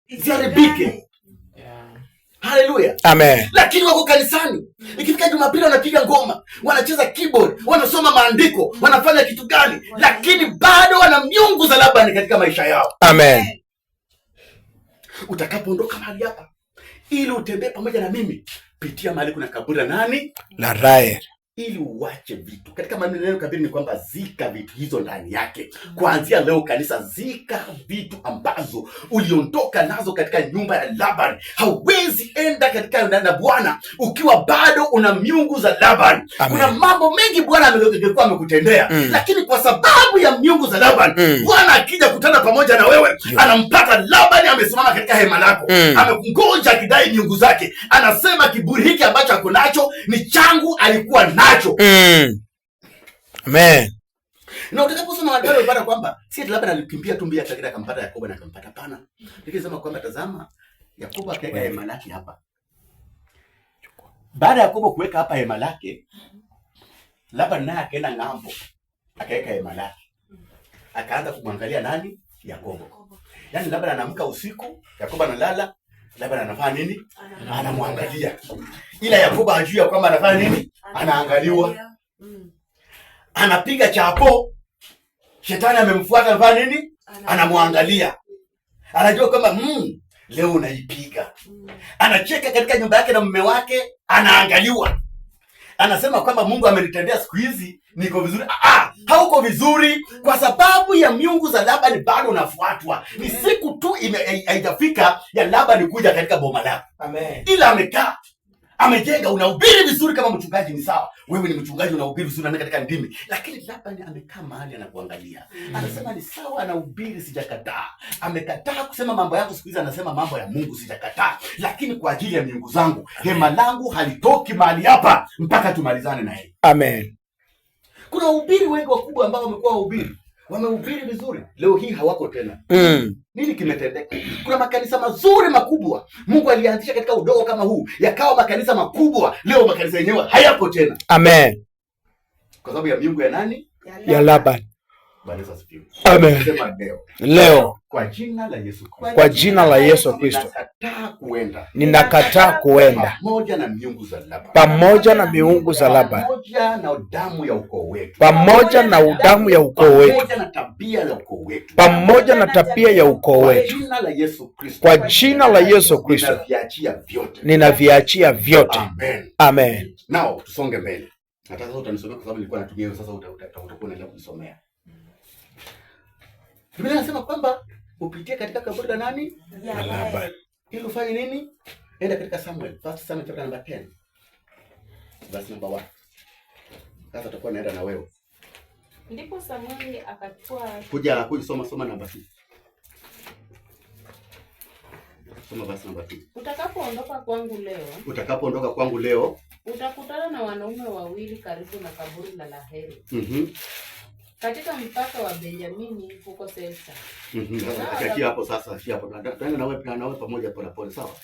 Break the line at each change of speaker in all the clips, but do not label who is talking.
ziharibike. Haleluya.
Amen.
Lakini wako kanisani, ikifika Jumapili wanapiga ngoma, wanacheza keyboard, wanasoma maandiko, wanafanya kitu gani, lakini bado wana miungu za Labani katika maisha yao.
Amen.
Utakapoondoka mahali hapa, ili utembee pamoja na mimi, pitia mahali kuna kaburi la nani?
La Rahel.
Ili uwache vitu. Katika maneno kabiri ni kwamba zika vitu hizo ndani yake. Kuanzia leo kanisa, zika vitu ambazo uliondoka nazo katika nyumba ya Labani. Hauwezi enda katika na Bwana ukiwa bado una miungu za Labani. Kuna mambo mengi Bwana amekuwa amekutendea, lakini kwa sababu ya miungu za Labani, Bwana akija kutana pamoja na wewe, anampata Labani amesimama katika hema lako, amekungoja akidai miungu zake. Anasema kiburi hiki ambacho ako nacho ni changu, alikuwa nacho.
Amen.
Na utakaposoma habari unapata kwamba si Labani alikimbia tu mbia akakita akampata Yakobo na akampata pana. Nikisema kwamba tazama, Yakobo akaweka hema lake hapa. Baada ya Yakobo kuweka hapa hema lake, Labani naye akaenda ng'ambo, akaweka hema lake. Akaanza kumwangalia nani? Yakobo. Yaani Labani anaamka usiku, Yakobo analala, Labani anafanya nini? Anamwangalia. Ila Yakobo hajui kwamba anafanya nini? Anaangaliwa. Anapiga chapo, shetani amemfuata, anafanya nini? Anamwangalia. Anajua kwamba leo unaipiga. Anacheka katika nyumba yake na mume wake, anaangaliwa. Anasema kwamba Mungu amenitendea siku hizi, niko vizuri. Hauko vizuri kwa sababu ya miungu za Labani bado unafuatwa. Ni siku tu haijafika ya Labani kuja katika boma lako.
Amen.
Ila amekaa, amejenga, unahubiri vizuri kama mchungaji, ni sawa. Wewe ni mchungaji, unahubiri vizuri na katika ndimi. Lakini Labani amekaa mahali anakuangalia. Anasema ni sawa, anahubiri, sijakataa. Amekataa kusema mambo yako siku hizi, anasema mambo ya Mungu, sijakataa. Lakini kwa ajili ya miungu zangu, hema langu halitoki mahali hapa mpaka tumalizane na yeye.
Amen.
Kuna wahubiri wengi wakubwa ambao wamekuwa wahubiri, wamehubiri vizuri, leo hii hawako tena. Nini kimetendeka? Kuna makanisa mazuri makubwa Mungu alianzisha katika udogo kama huu, yakawa makanisa makubwa, leo makanisa yenyewe hayako tena.
Amen.
Kwa sababu ya miungu ya nani?
Ya Labani.
Amen.
Leo
kwa jina la Yesu Kristo,
kwa jina la Yesu Kristo, ninakataa kuenda
pamoja na miungu za Labani,
pamoja na miungu za Labani,
pamoja na damu ya ukoo wetu,
pamoja na damu ya ukoo wetu,
pamoja na tabia ya ukoo wetu,
pamoja na tabia ya ukoo wetu.
Kwa jina la Yesu Kristo,
kwa jina la Yesu Kristo, ninaviachia vyote.
Amen.
Amen.
Nao tusonge mbele. Hata sasa utanisomea kwa sababu nilikuwa natumia hiyo, sasa utakuwa unaendelea kunisomea. Biblia inasema kwamba upitie katika kaburi la nani?
Ya Labani.
Ili ufanye nini? Enda katika Samuel, First Samuel chapter number 10. Verse number 1. Sasa tutakuwa naenda na wewe.
Ndipo Samueli akachukua
kuja soma namba 2. Soma verse number 2.
Utakapoondoka kwangu leo,
utakutana
na wanaume wawili karibu na kaburi la Raheli. Katika mpaka wa Benjamini huko Selsa.
Hapo sasa, hapo. Tunaenda na wewe pamoja pole sawa?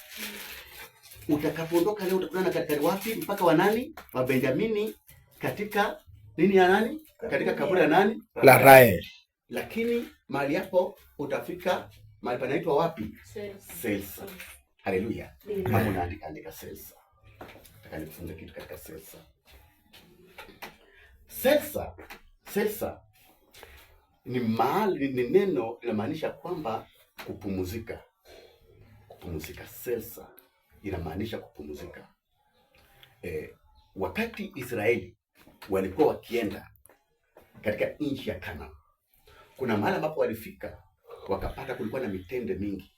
Utakapoondoka leo utakutana katika wapi? Mpaka wa nani? Wa Benjamini, katika nini ya nani? Katika kaburi la nani?
La Rahel.
Lakini mahali hapo utafika mahali panaitwa wapi? Selsa. Haleluya. Kama unaandika Selsa. Nataka nikufunze kitu katika Selsa. Selsa ni mahali, ni neno linamaanisha kwamba kupumzika. Selsa inamaanisha kupumzika. Wakati Israeli walikuwa wakienda katika nchi ya Kanaani, kuna mahali ambapo walifika wakapata kulikuwa na mitende mingi.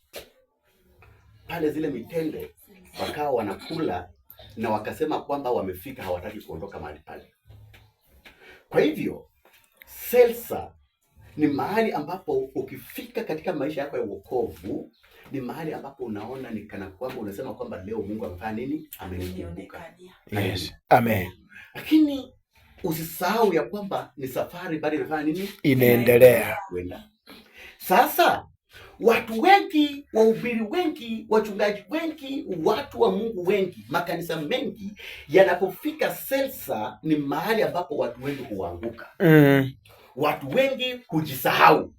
Pale zile mitende wakawa wanakula na wakasema kwamba wamefika, hawataki kuondoka mahali pale. Kwa hivyo Selsa ni mahali ambapo ukifika katika maisha yako ya wokovu, ni mahali ambapo unaona ni kana kwamba unasema kwamba leo Mungu amefanya nini? Amenikumbuka.
Yes. Amen.
Lakini usisahau ya kwamba ni safari bado inafanya nini?
Inaendelea
kwenda. Sasa watu wengi, wahubiri wengi, wachungaji wengi, watu wa Mungu wengi, makanisa mengi yanapofika Selsa ni mahali ambapo watu wengi huanguka. Watu wengi hujisahau.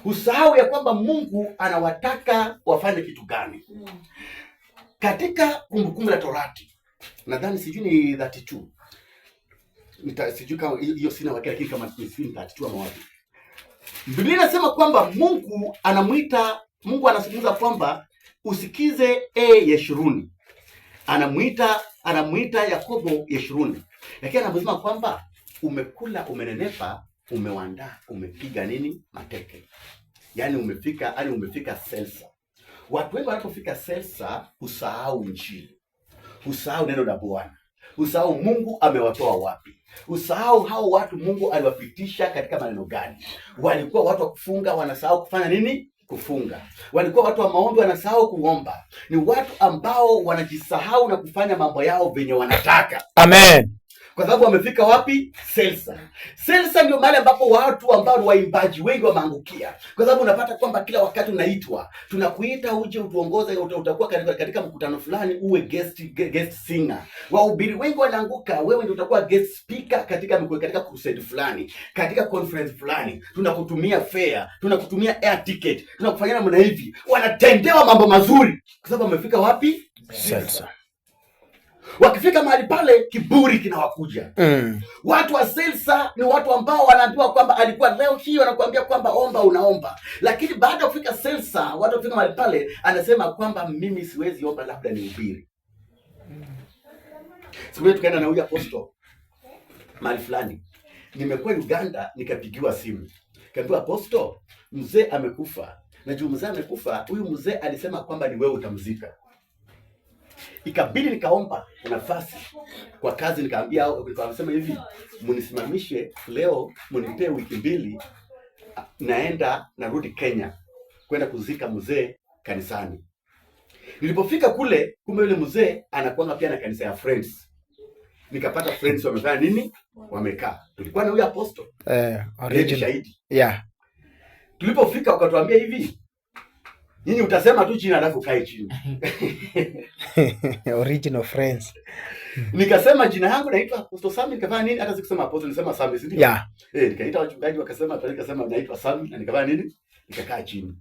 husahau ya kwamba Mungu anawataka wafanye kitu gani. Katika Kumbukumbu la Torati, nadhani sijui ni 32. Sijui kama hiyo sina wakati, lakini kama ni 32 ama wapi. Biblia inasema kwamba Mungu anazungumza kwamba usikize Yeshuruni. Anamuita Yakobo Yeshuruni. Lakini anasema kwamba umekula, umenenepa, umewandaa, umepiga mateke. Yaani umefika Selsa. Watu wengi wanapofika Selsa husahau Injili. Husahau neno la Bwana. Husahau Mungu amewatoa wapi. Usahau hao watu Mungu aliwapitisha katika maneno gani. Walikuwa watu wa kufunga, wanasahau kufanya kufunga. Walikuwa watu wa maombi, wanasahau kuomba. Ni watu ambao wanajisahau na kufanya mambo yao venye wanataka.
Amen.
Kwa sababu wamefika wapi? Selsa. Selsa ndio mahali ambapo watu ambao ni waimbaji wengi wameangukia. Kwa sababu unapata kwamba kila wakati unaitwa, tunakuita uje utuongoze, utakuwa katika mkutano fulani uwe guest singer. Wahubiri wengi wanaanguka, wewe ndio utakuwa guest speaker katika crusade fulani, katika conference fulani. Tunakutumia fare, tunakutumia air ticket, tunakufanyia namna hivi. Wanatendewa mambo mazuri kwa sababu wamefika wapi? Selsa. Wakifika mahali pale kiburi kinawakuja. Watu wa Selsa ni watu ambao wanaambiwa kwamba alikuwa leo hii wanakuambia kwamba omba, unaomba. Lakini baada ya kufika Selsa, watu wafika mahali pale anasema kwamba mimi siwezi omba, labda nihubiri. Siku ile tukaenda na huyu apostle mahali fulani. Nimekuwa Uganda, nikapigiwa simu. Kaambiwa apostle, mzee amekufa. Na juu mzee amekufa, huyu mzee alisema kwamba ni wewe utamzika. Ikabidi nikaomba nafasi kwa kazi, nikaambia nikasema hivi, mnisimamishe leo, mnipe wiki 2, naenda narudi Kenya kwenda kuzika mzee kanisani. Nilipofika kule, kumbe yule mzee anakuanga pia na kanisa ya Friends. Nikapata Friends wamefanya wamekaa. Tulikuwa na huyu apostle
original
shahidi.
Yeah.
Tulipofika wakatuambia hivi, nyinyi utasema tu jina alafu kae chini.
Original Friends.
Nikasema jina yangu naitwa Apostle Sami, nikafanya nini? Hata sikusema Apostle, nilisema Sami, si ndio?
Yeah.
Nikaita wachungaji wakasema, nikasema naitwa Sami na nikafanya nini? Nikakaa chini.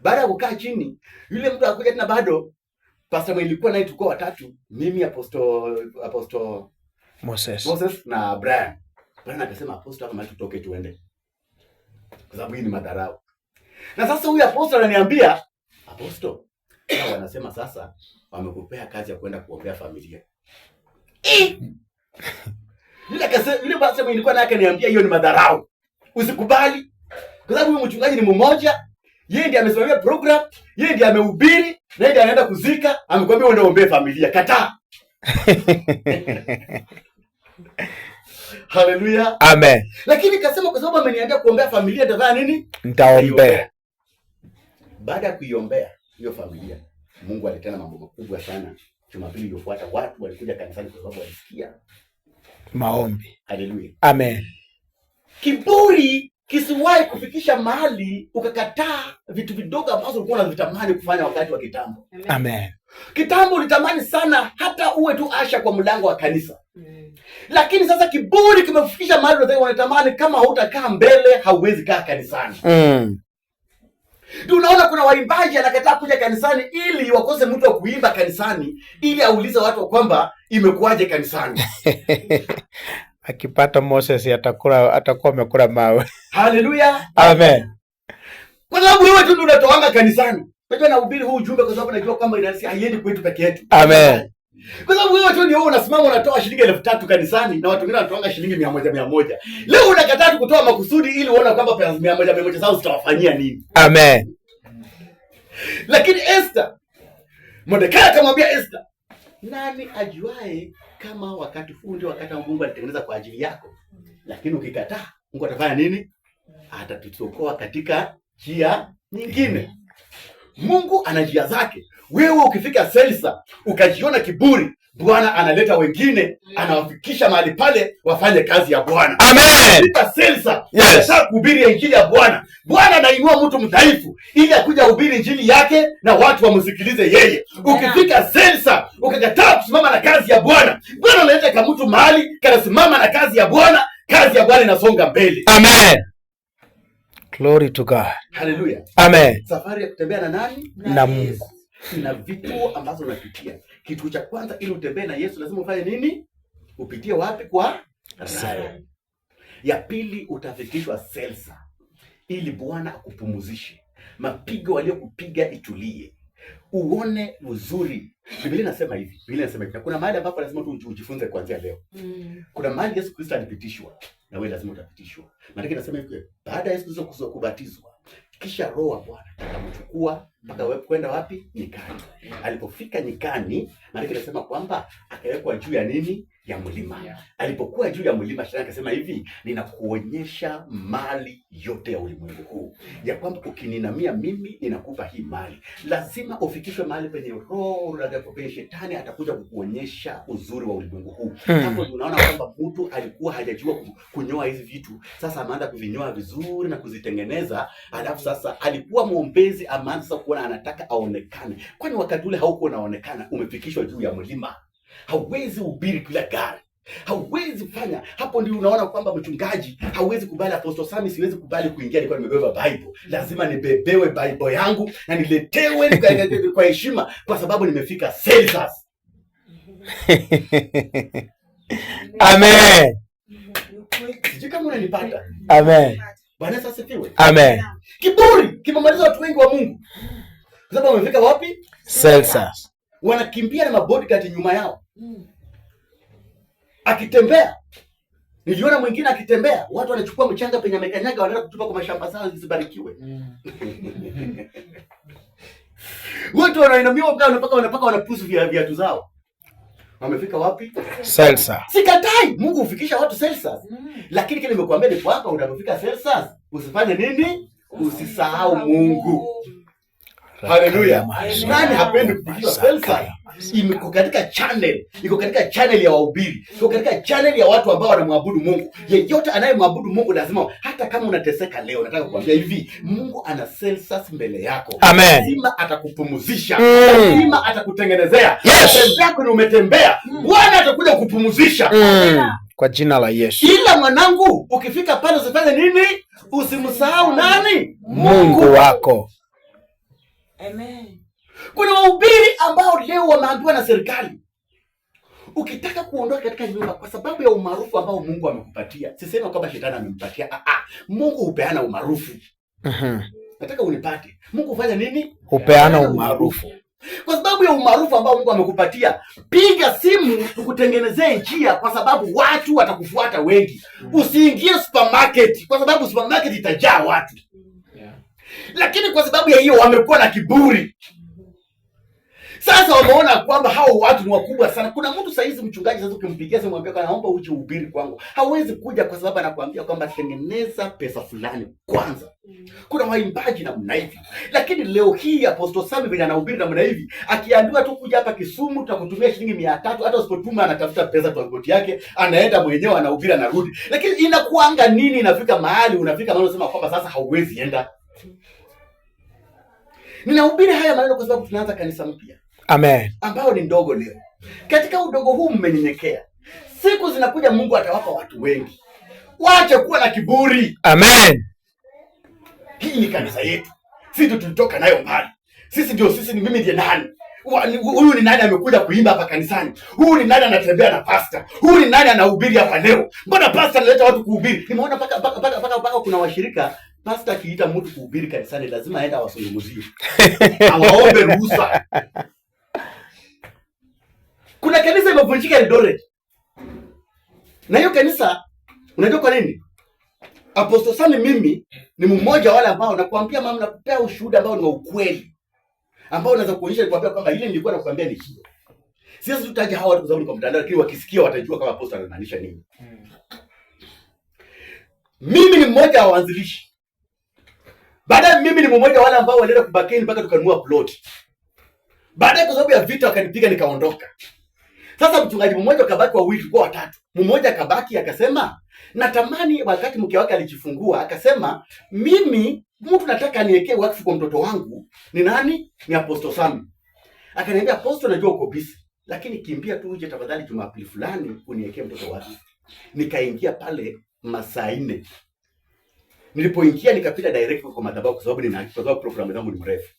Baada ya kukaa chini, yule mtu akakuja tena bado. Pastor mwenye nilikuwa naye tulikuwa watatu, mimi Apostle Moses na Brian. Brian akasema Apostle, kama tutoke tuende. Kwa sababu hii ni madharau. Na sasa huyu apostle ananiambia, apostle, hao wanasema sasa wamekupea kazi ya kwenda kuombea familia. Yule basi nilikuwa naye akaniambia hiyo ni madharau. Usikubali. Kwa sababu huyu mchungaji ni mmoja, yeye ndiye amesimamia program, yeye ndiye amehubiri, na yeye ndiye anaenda kuzika, amekwambia uende uombee familia. Kataa. Hallelujah.
Amen.
Lakini kasema kwa sababu ameniambia kuombea familia, nitafanya nini?
Nitaombea.
Baada ya kuiombea hiyo familia, Mungu alitenda mambo makubwa sana. Jumapili iliyofuata watu walikuja kanisani kwa sababu walisikia
maombi.
Hallelujah.
Amen.
Kiburi kisiwahi kufikisha mahali ukakataa vitu vidogo ambazo ulikuwa unavitamani kufanya wakati wa kitambo.
Amen.
Kitambo ulitamani sana hata uwe tu asha kwa mlango wa kanisa. Lakini sasa kiburi kimefikisha mahali unatamani kama hutakaa mbele hauwezi kaa kanisani. Ndio unaona kuna waimbaji anakataa kuja kanisani ili wakose mtu wa kuimba kanisani ili aulize watu kwamba imekuwaje kanisani.
Akipata Moses atakuwa amekula mawe.
Hallelujah.
Amen.
Kwa sababu wewe tu ndio unatoanga kanisani. Unajua nahubiri huu ujumbe kwa sababu najua kwamba inasi haiendi kwetu peke yetu.
Amen.
Kwa sababu wewe tu ndio unasimama unatoa shilingi 3,000 kanisani na watu wengine wanatoanga shilingi 100. Leo unakataa tu kutoa makusudi ili uone kwamba pesa 100 zao zitawafanyia nini.
Amen.
Lakini Esther, Mordekai akamwambia Esther, nani ajuae kama wakati huu ndio wakati Mungu alitengeneza kwa ajili yako? Lakini ukikataa, Mungu atafanya nini? Atatutokoa katika njia nyingine. Mungu ana njia zake. Wewe ukifika Selsa ukajiona kiburi, Bwana analeta wengine, anawafikisha mahali pale wafanye kazi ya Bwana.
Amen.
Ukifika Selsa, unataka kuhubiri injili ya Bwana. Bwana anainua mtu mdhaifu ili akuja kuhubiri injili yake na watu wamsikilize yeye. Ukifika Selsa ukakataa kusimama na kazi ya Bwana, Bwana analeta kama mtu mahali kanasimama na kazi ya Bwana, kazi ya Bwana inasonga mbele.
Amen. Glory to God.
Hallelujah.
Amen.
Safari ya kutembea na nani?
Na Mungu.
Ina vitu ambazo unapitia. Kitu cha kwanza, ili utembee na Yesu lazima ufanye nini? Upitie wapi? Kwa raha. Ya pili, utafikishwa Selsa ili Bwana akupumuzishe. Mapigo aliyokupiga itulie, uone uzuri. Biblia inasema hivi. Kuna mahali ambapo lazima tu ujifunze kuanzia leo. Kuna mahali Yesu Kristo alipitishwa na wewe lazima utapitishwa. Maana inasema hivi, baada ya Yesu Kristo kubatizwa, kisha Roho wa Bwana akamchukua mpaka kwenda wapi? Nyikani. Alipofika nyikani, maana inasema kwamba akawekwa juu ya nini? Ya mlima. Alipokuwa juu ya mlima, Shetani akasema hivi, ninakuonyesha mali yote ya ulimwengu huu, ya kwamba ukininamia mimi ninakupa hii mali. Lazima ufikishwe mahali penye roho penye Shetani atakuja kukuonyesha uzuri wa ulimwengu huu. Hapo tunaona kwamba mtu alikuwa hajajua kunyoa hizi vitu, sasa ameanza kuvinyoa vizuri na kuzitengeneza. Alafu sasa alikuwa mwombezi, ameanza sasa kuona anataka aonekane. Kwani wakati ule haukuwa unaonekana? Umefikishwa juu ya mlima. Hauwezi ubiri kila gari, hauwezi fanya. Hapo ndio unaona kwamba mchungaji hauwezi kubali. Apostle Sami siwezi kubali kuingia nilikuwa nimebeba Bible. Lazima nibebewe Bible yangu na niletewe kwa heshima, kwa sababu nimefika Celsius.
Amen.
Sijui kama unanipata.
Amen.
Bwana asifiwe.
Amen.
Kiburi kimemaliza watu wengi wa Mungu. Kwa sababu wamefika wapi?
Celsius.
Wanakimbia na mabodyguard nyuma yao. Akitembea, niliona mwingine akitembea, watu wanachukua mchanga penye amekanyaga, wanaenda kutupa kwa mashamba zao zisibarikiwe. Watu wanainamia mpaka wanapusu viatu zao. Wamefika wapi?
Celsius.
Sikatai, Mungu hufikisha watu Celsius. Lakini kile nimekuambia ni kwamba unapofika Celsius, usifanye nini? Usisahau Mungu. Haleluya. Nani hapendi kupigiwa Celsius? Iko katika channel ya wahubiri. Iko katika channel ya watu ambao wanamwabudu Mungu. Yeyote anayemwabudu Mungu lazima, hata kama unateseka leo, nataka kukuambia hivi, Mungu ana Celsius mbele yako.
Amen.
Lazima atakupumuzisha. Lazima atakutengenezea. Tembea kwenye umetembea, Bwana atakuja kupumuzisha.
Kwa jina la Yesu.
Ila mwanangu, ukifika pale usifanye nini? Usimsahau nani?
Mungu wako.
Amen.
Kuna wahubiri ambao leo wameambiwa na serikali, ukitaka kuondoka katika nyumba kwa sababu ya umaarufu ambao Mungu amekupatia. Sisema kwamba Shetani amempatia. Mungu hupeana umaarufu. Nataka unipate. Mungu hufanya nini?
Hupeana umaarufu.
Kwa sababu ya umaarufu ambao Mungu amekupatia, piga simu tukutengenezee njia, kwa sababu watu watakufuata wengi. Usiingie supermarket kwa sababu supermarket itajaa watu. Lakini kwa sababu ya hiyo wamekuwa na kiburi. Sasa wameona kwamba hao watu ni wakubwa sana. Kuna mtu saizi mchungaji sasa ukimpigia simu mwambie naomba uje uhubiri kwangu, hawezi kuja kwa sababu anakuambia kwamba tengeneza pesa fulani kwanza. Kuna waimbaji namna hivi. Lakini leo hii Apostle Sami vile anahubiri namna hivi, akiambiwa tu kuja hapa Kisumu tutakutumia shilingi 300, hata usipotuma anatafuta pesa transport yake, anaenda mwenyewe anahubiri anarudi. Lakini inakuanga nini? Inafika mahali unafika mahali unasema kwamba sasa hauwezi enda. Ninahubiri haya maneno kwa sababu tunaanza kanisa mpya.
Amen.
Ambao ni ndogo leo. Katika udogo huu mmenyenyekea. Siku zinakuja Mungu atawapa watu wengi. Waache kuwa na kiburi.
Amen.
Hii ni kanisa yetu. Sisi tulitoka nayo mbali. Sisi ni mimi ndiye nani? Huyu ni nani amekuja kuimba hapa kanisani? Huyu ni nani anatembea na pastor? Huyu ni nani anahubiri hapa leo? Mbona pastor analeta watu kuhubiri? Nimeona paka kuna washirika pastor akiita mtu kuhubiri kanisani lazima aende awasungumuzie. Awaombe ruhusa. Kuna kanisa imevunjika Eldoret. Na hiyo kanisa unajua kwa nini? Apostle Sami mimi ni mmoja wale ambao nakwambia mama, nakupea ushuhuda ambao ni wa ukweli, ambao unaweza kuonyesha nikwambia kwamba ile nilikuwa nakwambia ni hiyo. Sisi tutaje hawa watu kwa mtandao, lakini wakisikia watajua kama apostle anamaanisha nini. Mimi ni mmoja wa waanzilishi. Baadaye mimi ni mmoja wale ambao walienda kubakeni mpaka tukanunua plot. Baadaye kwa sababu ya vita wakanipiga nikaondoka. Sasa mchungaji mmoja akabaki, wawili kwa watatu. Mmoja akabaki akasema, natamani, wakati mke wake alijifungua akasema, mimi mtu nataka niwekee wakfu kwa mtoto wangu. Ni nani? Ni Apostle Sami. Akaniambia, Apostle najua uko busy, lakini kimbia tu uje tafadhali Jumapili fulani uniwekee mtoto wangu. Nikaingia pale masaa 4. Nilipoingia nikapita direct kwa madhabahu kwa sababu program zangu ni mrefu.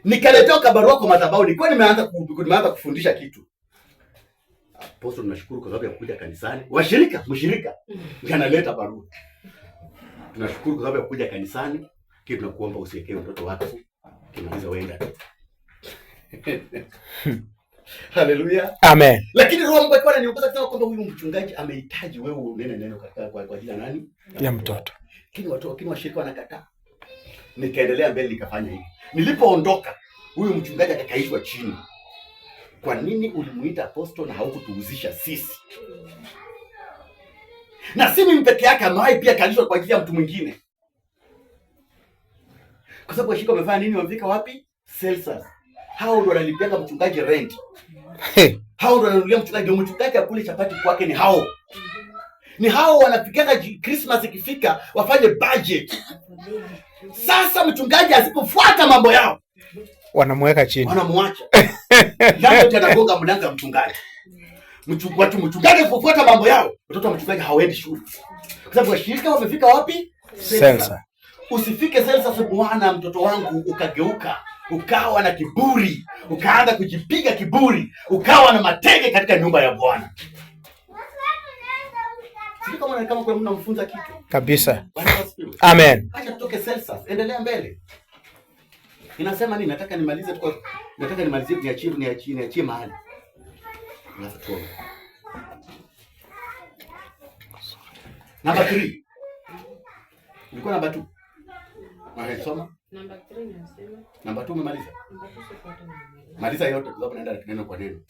Nikaletea kabarua kwa madhabahu, nilikuwa nimeanza kufundisha kitu. Apostle, tunashukuru kwa sababu ya kuja kanisani. Mshirika analeta barua. Tunashukuru kwa sababu ya kuja kanisani. Kitu tunakuomba usiwekee mtoto wako. Kimaliza weenda. Haleluya.
Amen.
Lakini Roho Mungu alikuwa ananiongoza kusema kwamba huyu mchungaji amehitaji wewe unene neno kwa ajili ya nani?
Ya mtoto.
Lakini washirika wanakataa. Nikaendelea mbele nikafanya hivi. Nilipoondoka, huyu mchungaji akakaishwa chini. Kwa nini ulimuita apostle na haukutuhusisha sisi? Na si mimi peke yake, amewahi pia kalishwa kwa ajili ya mtu mwingine. Kwa sababu washirika wamefanya nini? Wamefika wapi? Celsus. Hao ndio wanalipia mchungaji rent. Hao ndio wananunulia mchungaji akule chapati kwake, ni hao wanapigana Christmas ikifika wafanye budget. Sasa mchungaji asipofuata mambo yao,
wanamweka chini.
Wanamwacha. Ndio tanagonga mlango mchungaji. Mchungaji asipofuata mambo yao, watoto wa mchungaji hawaendi shule. Kwa sababu washirika wamefika wapi?
Celsus.
Usifike Celsus Bwana, mtoto wangu, ukageuka ukawa na kiburi, ukaanza kujipiga kiburi, ukawa na matege katika nyumba ya Bwana. Sisi kama kuna mtu anamfunza kitu
kabisa. Amen.
Acha tutoke Celsus, endelea mbele. Inasema nini? Nataka nimalizie niachie mahali. Alafu tuone. Namba 3. Ulikuwa namba 2. Soma.
Namba 3 nasema.
Namba 2 umemaliza?
Namba 2 sikuata nimemaliza.
Maliza yote kwa sababu naenda neno kwa neno.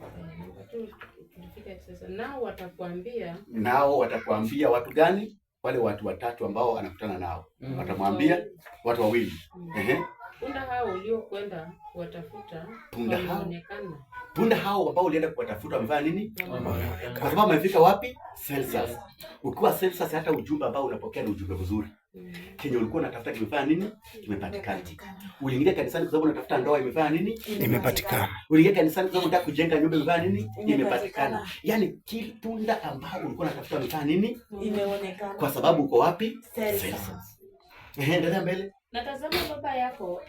Namba 2 tulifika sasa. Nao
watakwambia watu gani? Wale watu watatu ambao anakutana nao. Watamwambia watu wawili.
Punda hao uliokwenda kuwatafuta wameonekana.
Punda hao ambao ulienda kuwatafuta wamefanya nini? Kwa sababu wamefika wapi? Celsus. Ukiwa Celsus, hata ujumbe ambao unapokea ni ujumbe mzuri. Kenye ulikuwa unatafuta kimefanya nini? Kimepatikana. Uliingia kanisani kwa sababu unatafuta ndoa, imefanya nini?
Imepatikana.
Uliingia kanisani kwa sababu unataka kujenga nyumba, imefanya nini? Imepatikana. Yaani kile punda ambao ulikuwa unatafuta imefanya nini?
Imeonekana.
Kwa sababu uko wapi? Celsus. Endelea mbele.
Natazama baba yako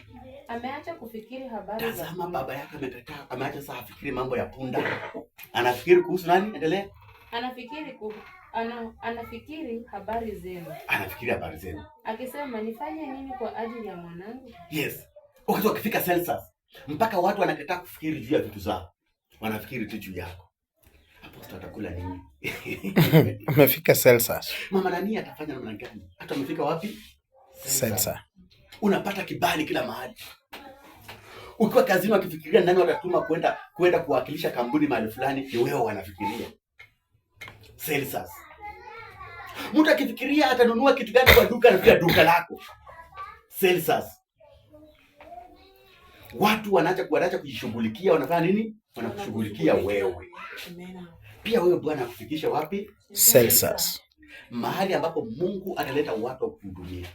ameacha kufikiri habari za.
Tazama baba yako amekataa, ameacha sasa afikiri mambo ya punda. Anafikiri kuhusu nani? Endelea.
Anafikiri habari zenu.
Anafikiri habari zenu.
Akisema nifanye nini kwa ajili ya mwanangu?
Yes. Wakati wakifika Celsus, mpaka watu wanakataa kufikiri juu ya vitu zao. Wanafikiri tu juu yako. Apostle atakula nini?
Umefika Celsus.
Mama nani atafanya namna gani? Hata umefika wapi?
Celsus.
Unapata kibali kila mahali. Ukiwa kazini wakifikiria nani watatuma kwenda kuwakilisha kampuni mahali fulani, ni wewe wanafikiria. Celsus. Mtu akifikiria atanunua kitu gani kwa duka na pia duka lako. Celsus. Watu wanaacha kujishughulikia, wanafanya nini? Wanakushughulikia wewe. Pia wewe Bwana akufikisha wapi?
Celsus.
Mahali ambapo Mungu ataleta watu wa kuhudumia.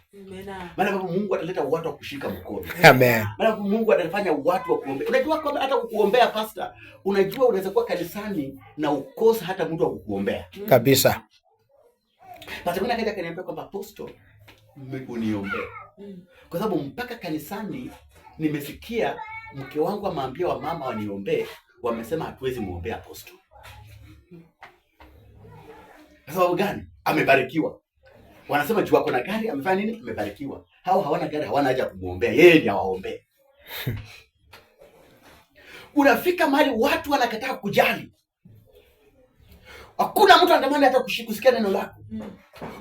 Mahali ambapo Mungu ataleta watu wa kushika mkono.
Amen.
Mahali ambapo Mungu atafanya watu wa kuombea. Unajua kwamba hata kukuombea pastor, unajua unaweza kuwa kanisani na ukosa hata mtu wa kukuombea.
Kabisa.
Pastor mimi akaja kaniambia kwamba apostle, uniombee. Kwa sababu mpaka kanisani nimesikia mke wangu ameambia wa mama waniombee, wamesema hatuwezi muombea apostle. Kwa sababu gani? Amebarikiwa. Wanasema juu wako na gari, amefanya nini? Amebarikiwa. Hao hawana gari, hawana haja kumuombea. Yeye ndiye awaombee. Unafika mahali watu wanakataa kujali. Hakuna mtu anatamani hata kusikia neno lako.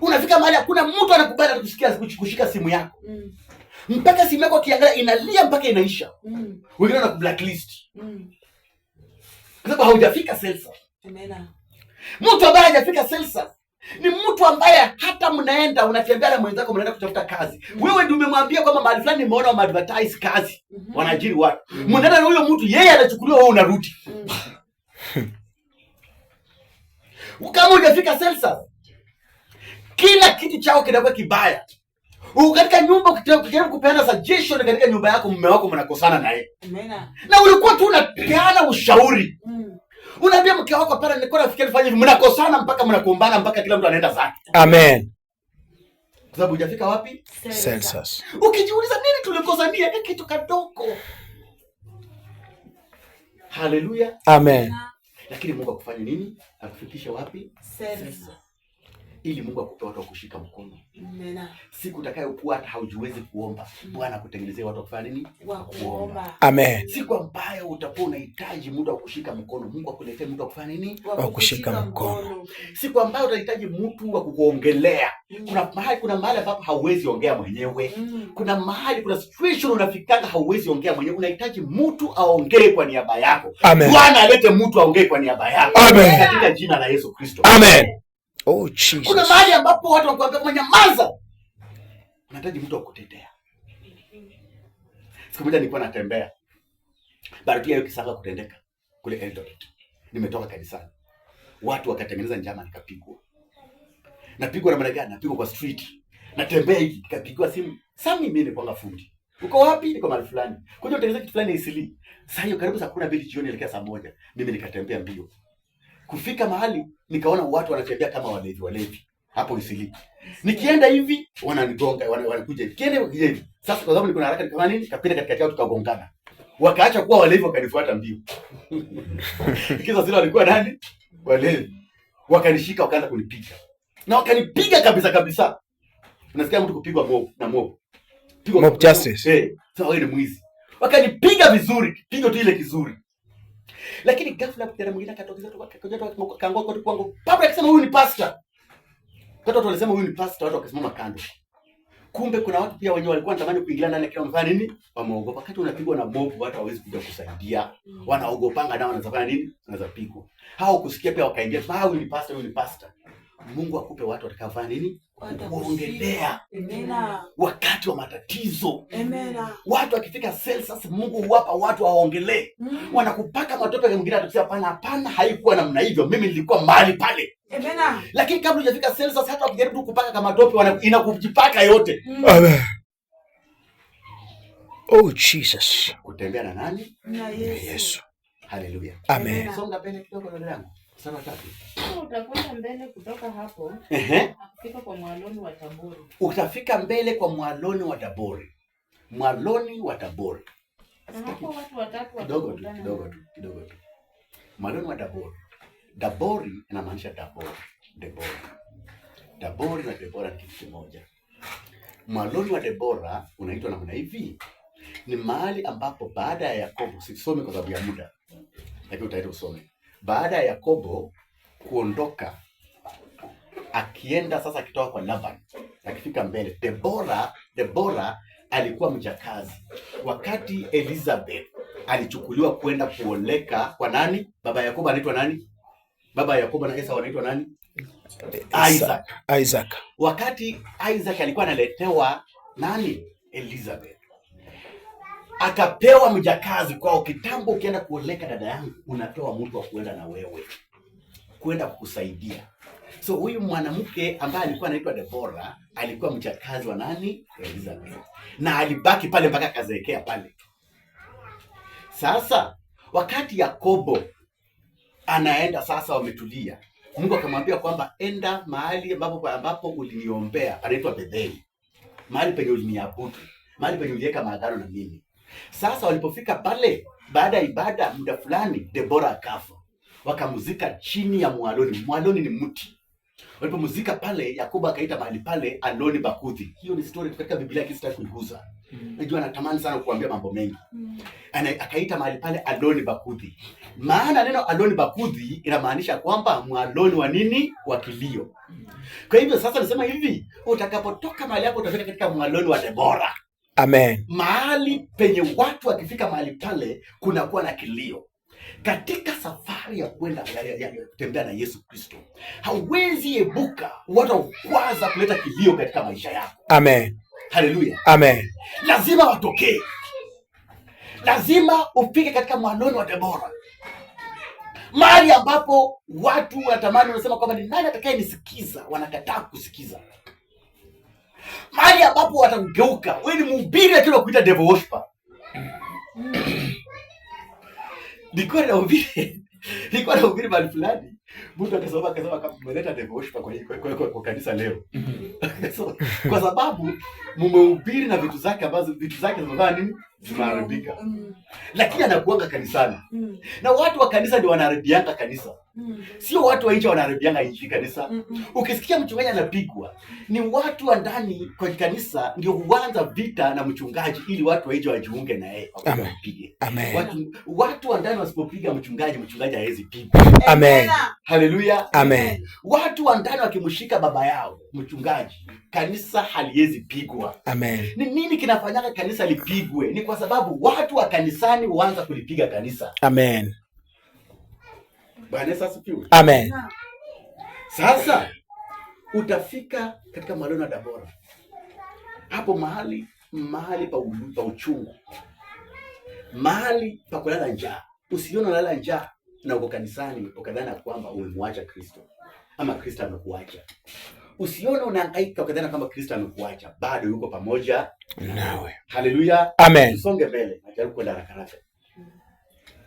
Unafika mahali hakuna mtu anakubali hata kushika simu yako. Mpaka simu yako kiangalia inalia mpaka inaisha. Wengine wana blacklist. Kwa sababu haujafika Celsus. Mtu ambaye hajafika Celsus ni mtu ambaye hata mnaenda unatembea na mwenzako mnaenda kutafuta kazi. Wewe ndio umemwambia kwamba mahali fulani nimeona wameadvertise kazi. Wanaajiri watu. Mnaenda na huyo mtu, yeye anachukuliwa, wewe unarudi. Kama hujafika Celsus, kila kitu chao kinakuwa kibaya. Katika nyumba ukijaribu kupeana suggestion katika nyumba yako, mume wako mnakosana naye. Na ulikuwa tu unapeana ushauri. Unaambia mke wako hapana, nilikuwa nafikiri fanye hivi, mnakosana mpaka mnakumbana mpaka kila mtu anaenda zake.
Amen.
Kwa sababu hujafika wapi?
Census.
Ukijiuliza nini tulikosania kitu kadogo. Haleluya.
Amen.
Lakini Mungu akufanye nini? Akufikishe wapi?
Census.
Ili Mungu akupe watu wa kushika mkono.
Amen.
Siku utakayokuwa hata haujiwezi kuomba, Bwana akutengenezee watu wa kufanya nini?
Wa kuomba.
Amen.
Siku ambayo utakuwa unahitaji muda wa kushika mkono, Mungu akuletee muda wa kufanya nini?
Wa kushika mkono.
Siku ambayo utahitaji mtu wa kukuongelea. Kuna mahali ambapo hauwezi ongea mwenyewe. Kuna mahali, kuna situation unafikanga hauwezi ongea mwenyewe. Unahitaji mtu aongee kwa niaba yako.
Amen.
Bwana alete mtu aongee kwa niaba yako.
Amen.
Katika jina la Yesu Kristo.
Amen. Oh Jesus.
Kuna mahali ambapo watu wanakuambia nyamaza. Unahitaji mtu wa kutetea. Siku moja nilikuwa natembea. Baada ya kisanga kutendeka kule Eldoret. Nimetoka kanisani. Watu wakatengeneza njama nikapigwa. Napigwa na maana gani? Napigwa kwa street. Natembea hivi nikapigwa simu. Sasa mimi nilikuwa fundi. Uko wapi? Niko mahali fulani. Kuja utengeneza kitu fulani isili. Sasa hiyo karibu saa 12 jioni elekea saa 1. Mimi nikatembea mbio. Kufika mahali nikaona watu wanatembea kama walevi hapo isili. Nikienda hivi wananigonga, wanakuja. Kienda hivi. Sasa kwa sababu niko na haraka nikafanya nini? Kapita katikati yao tukagongana. Wakaacha kuwa walevi wakanifuata mbio. Kisa zile walikuwa nani? Walevi. Wakanishika wakaanza kunipiga. Na wakanipiga kabisa. Unasikia mtu kupigwa mob.
Mob justice.
Sasa wewe ni mwizi. Wakanipiga vizuri, pigo tu ile kizuri. Lakini ghafla kijana mwingine akatokeza kaanguka kwa kwangu. Papa akisema huyu ni pastor. Watu walisema huyu ni pastor, watu wakasimama kando. Kumbe kuna watu pia wenyewe walikuwa wanatamani kuingilia ndani kile wamefanya nini? Wameogopa. Wakati unapigwa na mob watu hawezi kuja kusaidia. Wanaogopanga nao wanafanya nini? Wanaweza pigwa. Hao kusikia pia wakaingia, huyu ni pastor. Mungu akupe watu watakaofanya nini? Kuongelea. Wakati wa matatizo. Watu wakifika census, Mungu huwapa watu waongelee. Wanakupaka matope ya mwingine atusema hapana, haikuwa namna hivyo. Mimi nilikuwa mahali pale. Lakini kabla hujafika census, hata ukijaribu kupaka kama matope inakujipaka yote.
Amen. Oh Jesus.
Kutembea na nani?
Na
Yesu.
Haleluya.
Amen.
Songa mbele kidogo ndugu yangu. Sana tatu.
Utakwenda mbele kutoka hapo. Ukifika kwa mwaloni wa Tabori.
Utafika mbele kwa mwaloni wa Tabori. Mwaloni wa Tabori.
Hapo watu watatu
kidogo tu. Mwaloni wa Tabori. Tabori inamaanisha Tabori na Debora ni kitu kimoja. Mwaloni wa Debora unaitwa namna hivi. Ni mahali ambapo baada ya Yakobo, sisome kwa sababu ya muda, lakini utaenda usome. Baada ya Yakobo kuondoka akienda sasa akitoka kwa Laban, akifika mbele, Debora alikuwa mjakazi. Wakati Elizabeth alichukuliwa kwenda kuoleka kwa nani? Baba Yakobo anaitwa nani? Baba Yakobo na Esau anaitwa nani?
Isaac.
Wakati Isaac alikuwa analetewa nani? Elizabeth. Akapewa mjakazi kwao. Kitambo ukienda kuoleka dada yangu, unapewa mtu wa kuenda na wewe, kwenda kukusaidia. So huyu mwanamke ambaye alikuwa anaitwa Debora alikuwa mjakazi wa nani? Elizabeth. Na alibaki pale mpaka akazeekea pale. Sasa wakati Yakobo anaenda sasa, wametulia, Mungu akamwambia kwamba enda mahali ambapo uliniombea, anaitwa Betheli. Mahali penye uliniabudu, mahali penye uliweka maagano na mimi. Sasa walipofika pale, baada ya ibada muda fulani, Debora akafa. Wakamuzika chini ya mwaloni. Mwaloni ni mti. Walipomuzika pale, Yakobo akaita mahali pale Aloni Bakuthi. Hiyo ni story katika Biblia, kisitaki kuigusa. Najua natamani sana kukuambia mambo mengi. Akaita mahali pale Aloni Bakuthi. Maana neno Aloni Bakuthi inamaanisha kwamba mwaloni wa nini? Wa kilio. Kwa hivyo sasa nasema hivi, utakapotoka mahali hapo utafika katika mwaloni wa Debora.
Amen.
Mahali penye watu wakifika mahali pale kunakuwa na kilio. Katika safari ya kwenda kutembea na Yesu Kristo, hauwezi ebuka watu kwanza kuleta kilio katika maisha yako.
Amen.
Haleluya.
Amen.
Lazima watokee. Lazima ufike katika mwaloni wa Debora. Mahali ambapo watu wanatamani, wanasema kwamba ni nani atakaye nisikiza, wanakataa kusikiza. Mahali ambapo watageuka, wewe ni mhubiri lakini unakuita devil worshiper. Nilikuwa na ubiri mahali fulani. Mtu akasema kama mmeleta devil worship kwa kanisa leo. Kwa sababu mmehubiri na vitu zake zimefanya nini? Zimeharibika. Lakini anakuanga kanisani. Na watu wa kanisa ndio wanaharibianga kanisa. Sio watu wa nje wanaharibianga nchi kanisa. Ukisikia mchungaji anapigwa, ni watu wa ndani kwa kanisa ndio huanza vita na mchungaji ili watu wa nje wajiunge na yeye wapige. Watu wa ndani wasipopiga mchungaji hawezi piga.
Amen.
Haleluya.
Amen.
Watu wa ndani wakimshika baba yao mchungaji, kanisa haliwezi pigwa.
Amen.
Ni nini kinafanyaka kanisa lipigwe? Ni kwa sababu watu wa kanisani huanza kulipiga kanisa.
Amen.
Bwana Yesu asifiwe.
Amen.
Sasa utafika katika Malona Dabora. Hapo mahali pa uchungu. Mahali pa kulala njaa. Usione unalala njaa na uko kanisani ukadhani kwamba umemwacha Kristo ama Kristo amekuacha. Usione unahangaika ukadhani kwamba Kristo amekuacha, bado yuko pamoja
nawe.
Haleluya.
Amen.
Songe mbele, najaribu kwenda haraka.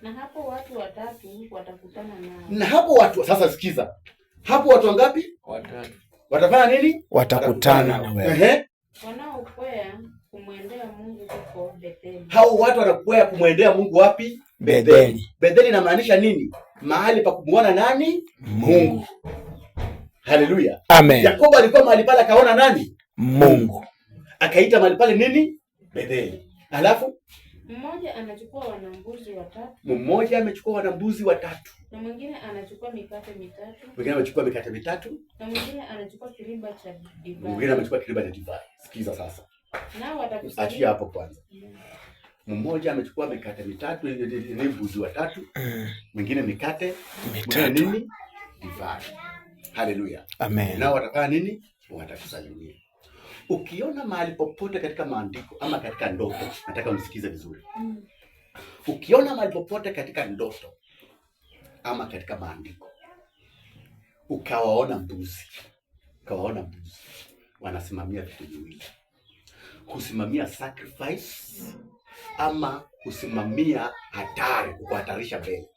Na hapo watu watatu watakutana nao.
Na hapo watu sasa sikiza. Hapo watu wangapi?
Watatu.
Watafanya nini?
Watakutana na wewe.
Wanaokwea kumwendea Mungu huko Betheli.
Hao watu wanakwea kumwendea Mungu wapi?
Betheli.
Betheli inamaanisha nini? Mahali pa kumuona nani? Mungu. Haleluya.
Amen.
Yakobo alikuwa mahali pale akaona nani?
Mungu.
Akaita mahali pale nini? Betheli. Alafu
mmoja anachukua wanambuzi watatu.
Mmoja amechukua wanambuzi watatu.
Na mwingine anachukua mikate mitatu.
Mwingine amechukua mikate mitatu.
Na mwingine anachukua kiriba cha divai.
Mwingine amechukua kiriba cha divai. Sikiza sasa.
Nao watakusanya.
Achia hapo kwanza. Mmoja amechukua mikate mitatu, ni mbuzi watatu. Mwingine mikate mitatu. Mwingine nini? Divai. Haleluya.
Amen.
Nao watafanya nini? Watakusalimia. Ukiona mahali popote katika maandiko ama katika ndoto, nataka msikize vizuri. Ukiona mahali popote katika ndoto ama katika maandiko, ukawaona mbuzi, wanasimamia vitu viwili. Kusimamia sacrifice ama kusimamia hatari, kuhatarisha mbele.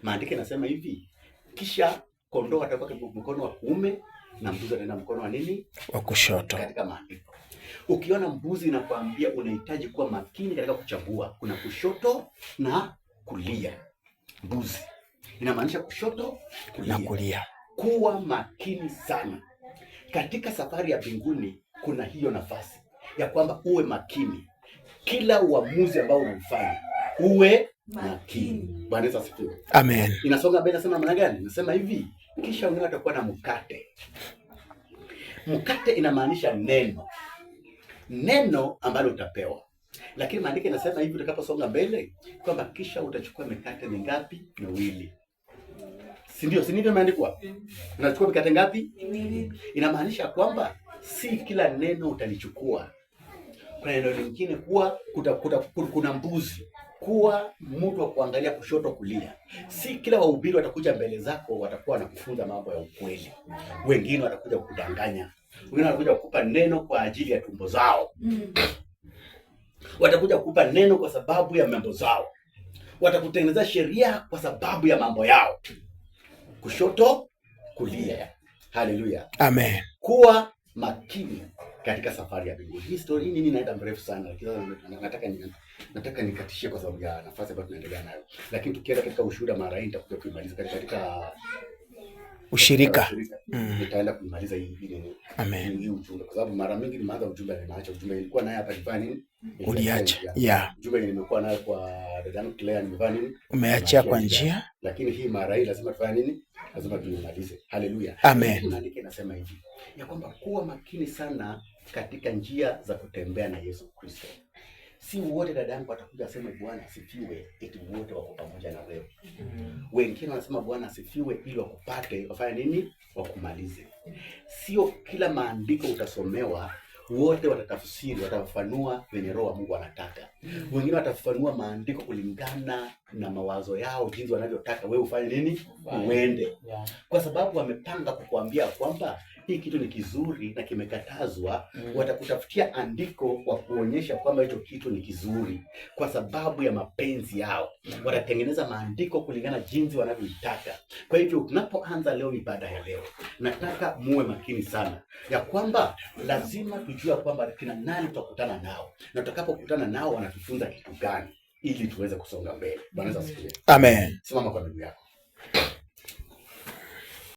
Maandiko yanasema hivi, kisha kondoo atakuwa mkono wa kuume na mbuzi ataenda mkono wa nini?
Wa kushoto.
Katika maandiko. Ukiona mbuzi inakwambia unahitaji kuwa makini katika kuchagua. Kuna kushoto na kulia. Mbuzi inamaanisha kushoto
na kulia.
Kuwa makini sana. Katika safari ya mbinguni kuna hiyo nafasi ya kwamba uwe makini. Kila uamuzi ambao unafanya uwe makini. Bwana Yesu asifiwe.
Amen.
Inasonga mbele, nasema maana gani? Nasema hivi, kisha wengine watakuwa na mkate. Mkate inamaanisha neno ambalo utapewa. Lakini maandiko yanasema hivi utakaposonga mbele kwamba kisha utachukua mikate mingapi? Miwili. Si ndio? Si ndivyo imeandikwa? Unachukua mikate ngapi? Miwili. Inamaanisha kwamba si kila neno utalichukua. Kuna neno lingine kuwa kuna mbuzi. Kuwa mtu wa kuangalia kushoto kulia. Si kila wahubiri watakuja mbele zako watakuwa wanakufunza mambo ya ukweli. Wengine watakuja kukudanganya. Wengine watakuja kukupa neno kwa ajili ya tumbo zao. Watakuja kukupa neno kwa sababu ya mambo zao. Watakutengeneza sheria kwa sababu ya mambo yao. Kushoto kulia. Haleluya.
Amen.
Kuwa makini katika safari ya mbinguni. Hii story hii inaenda mrefu sana, lakini nataka nikatishie kwa sababu ya nafasi ambayo tunaendelea nayo. Lakini tukienda katika ushuhuda mara hii nitakuja kuimaliza katika
ushirika.
Nitaenda kuimaliza hii video.
Amen.
Hii ujumbe kwa sababu mara mingi nimeanza ujumbe nimeacha ujumbe nilikuwa naye hapa nifanya nini?
Uliacha. Yeah.
Ujumbe nimekuwa nayo kwa dadangu Claire nimefanya nini?
Umeachia kwa njia.
Lakini hii mara hii lazima tufanye nini? Lazima tuimalize. Haleluya.
Amen.
Maandiko yanasema hivi ya kwamba kuwa makini sana katika njia za kutembea na Yesu Kristo. Si wote dadangu watakuja aseme Bwana asifiwe eti wote wako pamoja na wewe. Wengine wanasema Bwana asifiwe ili wakupate wafanye nini? Wakumalize. Sio kila maandiko utasomewa wote watatafsiri, watafafanua venye Roho wa Mungu anataka. Wengine watafafanua maandiko kulingana na mawazo yao, jinsi wanavyotaka wewe ufanye nini? Uende. Kwa sababu wamepanga kukuambia kwamba hii kitu ni kizuri na kimekatazwa, watakutafutia andiko wa kuonyesha kwamba hicho kitu ni kizuri kwa sababu ya mapenzi yao. Watatengeneza maandiko kulingana jinsi wanavyotaka. Kwa hivyo tunapoanza leo ibada ya leo, nataka muwe makini sana ya kwamba lazima tujue kwamba kina nani tutakutana nao, na tutakapokutana nao wanatufunza kitu gani ili tuweze kusonga mbele. Bwana asifiwe.
Amen.
Simama kwa ndugu yako.